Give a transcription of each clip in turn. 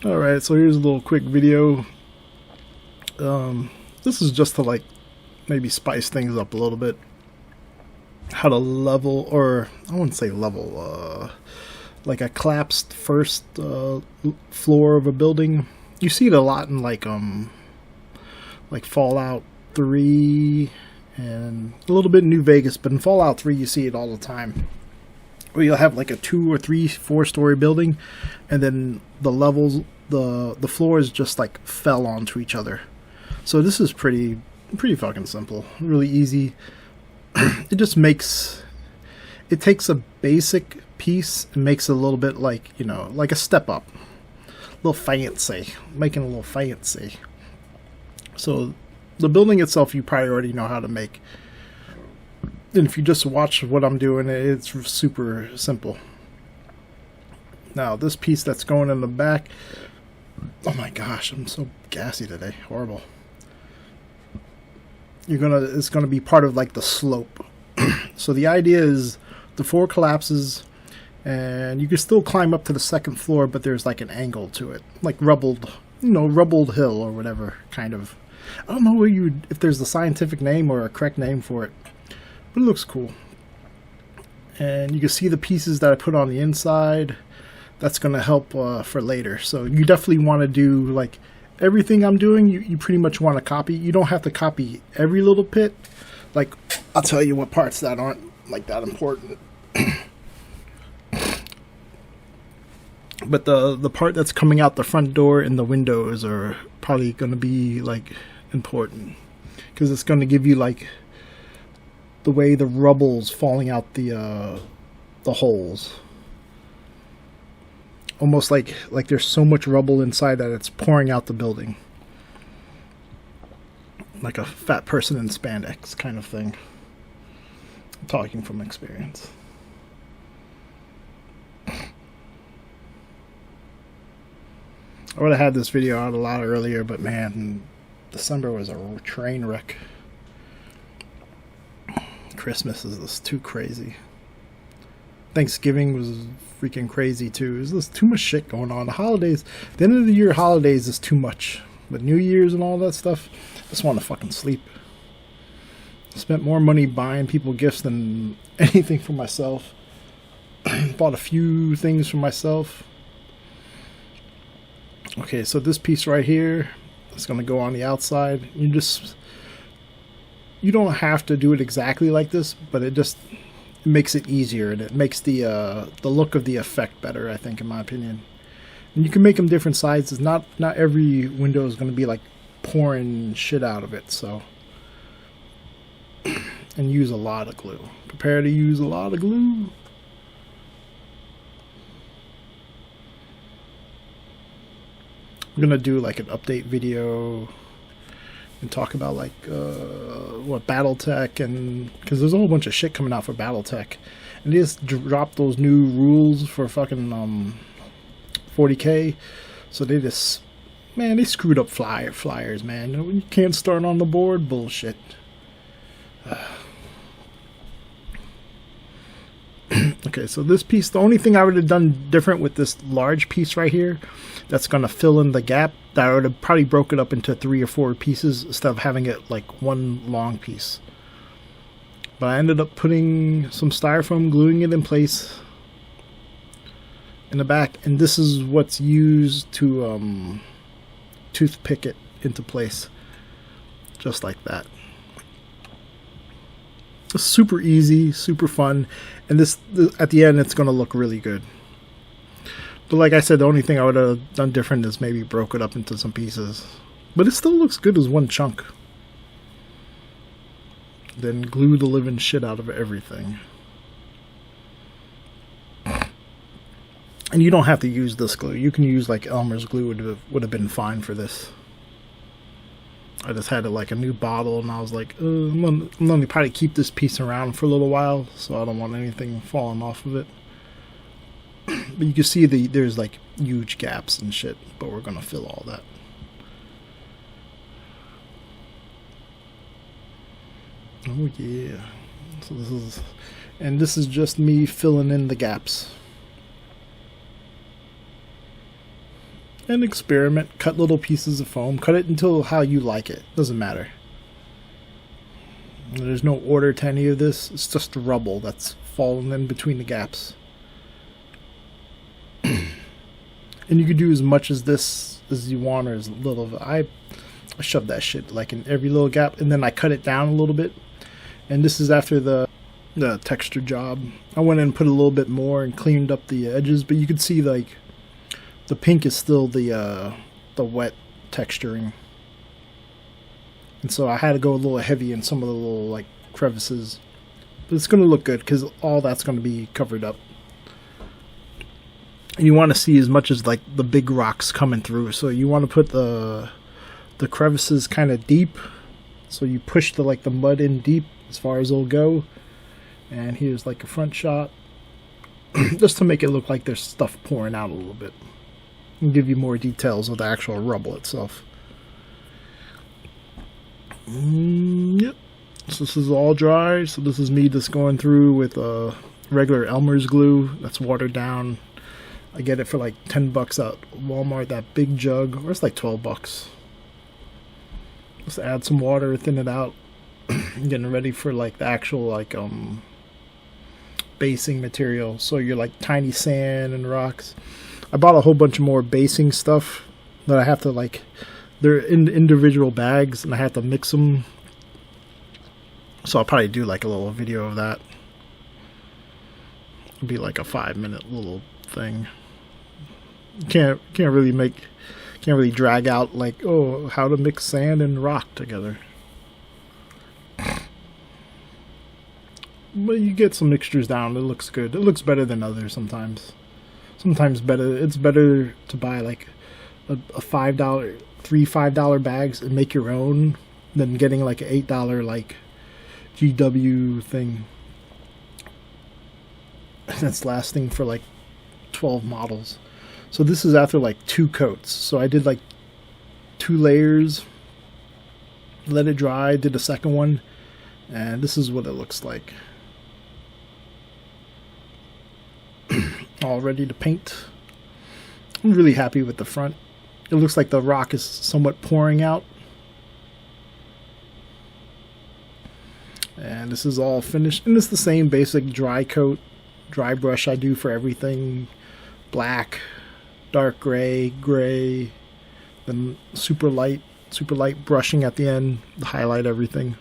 Alright, so here's a little quick video. This is just to like maybe spice things up a little bit. How to level, or I wouldn't say level, like a collapsed first floor of a building. You see it a lot in like Fallout 3 and a little bit in New Vegas, but in Fallout 3 you see it all the time. Where you'll have like a 2 or 3, 4-story building, and then the levels, the floors just like fell onto each other. So this is pretty fucking simple, really easy. It just makes, it takes a basic piece and makes it a little bit like, you know, like a step up, a little fancy, making a little fancy. So the building itself you probably already know how to make, and if you just watch what I'm doing, it's super simple. Now this piece that's going in the back, oh my gosh, I'm so gassy today, horrible. It's gonna be part of like the slope. So the idea is the floor collapses and you can still climb up to the second floor, but there's like an angle to it, like rubbled hill or whatever kind of. I don't know if there's a scientific name or a correct name for it, but it looks cool. And you can see the pieces that I put on the inside. That's going to help for later. So you definitely want to do like everything I'm doing. You pretty much want to copy. You don't have to copy every little bit. Like, I'll tell you what parts that aren't like that important. But the part that's coming out the front door and the windows are probably going to be like important, because it's going to give you like the way the rubble's falling out the holes. Almost like there's so much rubble inside that it's pouring out the building. Like a fat person in spandex kind of thing. I'm talking from experience. I would have had this video out a lot earlier, but man, December was a train wreck. Christmas is just too crazy. Thanksgiving was freaking crazy too. There's just too much shit going on. The holidays, the end of the year holidays is too much. But New Year's and all that stuff, I just want to fucking sleep. I spent more money buying people gifts than anything for myself. Bought a few things for myself. Okay, so this piece right here is going to go on the outside. You don't have to do it exactly like this, but it makes it easier, and it makes the look of the effect better, I think, in my opinion. And you can make them different sizes. Not every window is going to be like pouring shit out of it, so. And use a lot of glue. Prepare to use a lot of glue. I'm gonna do like an update video and talk about like what BattleTech, and because there's a whole bunch of shit coming out for BattleTech, and they just dropped those new rules for fucking 40K. So they just, man, they screwed up flyers, man. You can't start on the board, bullshit. Okay, so this piece, the only thing I would have done different with this large piece right here, that's going to fill in the gap, that I would have probably broke it up into 3 or 4 pieces instead of having it like one long piece. But I ended up putting some styrofoam, gluing it in place in the back, and this is what's used to toothpick it into place, just like that. It's super easy, super fun, and this at the end it's going to look really good. But like I said, the only thing I would have done different is maybe broke it up into some pieces, but it still looks good as one chunk. Then glue the living shit out of everything. And you don't have to use this glue. You can use like Elmer's glue would have been fine for this. I just had like a new bottle, and I was like, I'm gonna probably keep this piece around for a little while, so I don't want anything falling off of it. But you can see there's like huge gaps and shit, but we're gonna fill all that. Oh yeah. So this is just me filling in the gaps. And experiment. Cut little pieces of foam. Cut it until how you like it. Doesn't matter. There's no order to any of this. It's just rubble that's fallen in between the gaps. And you could do as much as this as you want, or as little. I shove that shit like in every little gap, and then I cut it down a little bit. And this is after the texture job. I went in and put a little bit more and cleaned up the edges, but you could see like the pink is still the wet texturing. And so I had to go a little heavy in some of the little like crevices. But it's going to look good because all that's going to be covered up. And you want to see as much as like the big rocks coming through. So you want to put the crevices kind of deep. So you push the mud in deep as far as it'll go. And here's like a front shot. Just to make it look like there's stuff pouring out a little bit. And give you more details of the actual rubble itself. Yep. So this is all dry. So this is me just going through with regular Elmer's glue that's watered down. I get it for like $10 at Walmart, that big jug, or it's like $12. Just add some water, thin it out. Getting ready for like the actual like basing material. So you're like tiny sand and rocks. I bought a whole bunch of more basing stuff that I have to like, they're in individual bags and I have to mix them. So I'll probably do like a little video of that. It'll be like a 5-minute little thing. Can't really drag out like, oh, how to mix sand and rock together. But you get some mixtures down. It looks good. It looks better than others sometimes. Sometimes better. It's better to buy like a $5, $5 bags and make your own than getting like an $8 like GW thing that's lasting for like 12 models. So this is after like 2 coats. So I did like 2 layers, let it dry, did a second one, and this is what it looks like. All ready to paint. I'm really happy with the front. It looks like the rock is somewhat pouring out. And this is all finished. And it's the same basic dry coat, dry brush I do for everything. Black, dark gray, gray, then super light brushing at the end to highlight everything.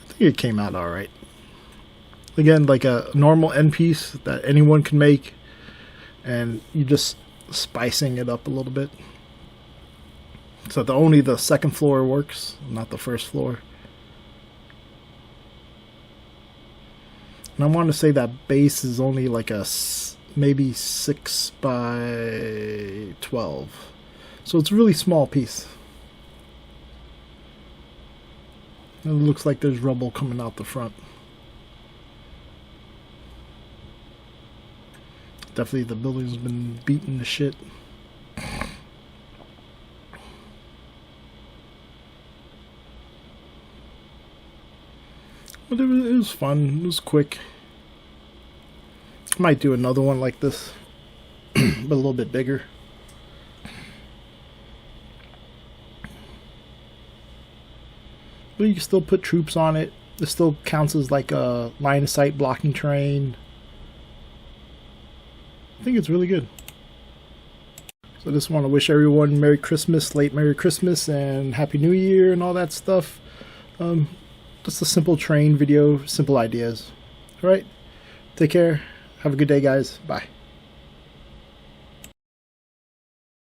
I think it came out alright. Again, like a normal end piece that anyone can make, and you just spicing it up a little bit. So only the second floor works, not the first floor. And I want to say that base is only like a maybe 6 by 12. So it's a really small piece. It looks like there's rubble coming out the front. Definitely the building's been beaten to shit. But it was fun. It was quick. I might do another one like this, but a little bit bigger. But you can still put troops on it. It still counts as like a line of sight blocking terrain. I think it's really good. So I just want to wish everyone Merry Christmas, late Merry Christmas, and Happy New Year and all that stuff. Just a simple train video, simple ideas. Alright, take care. Have a good day, guys. Bye.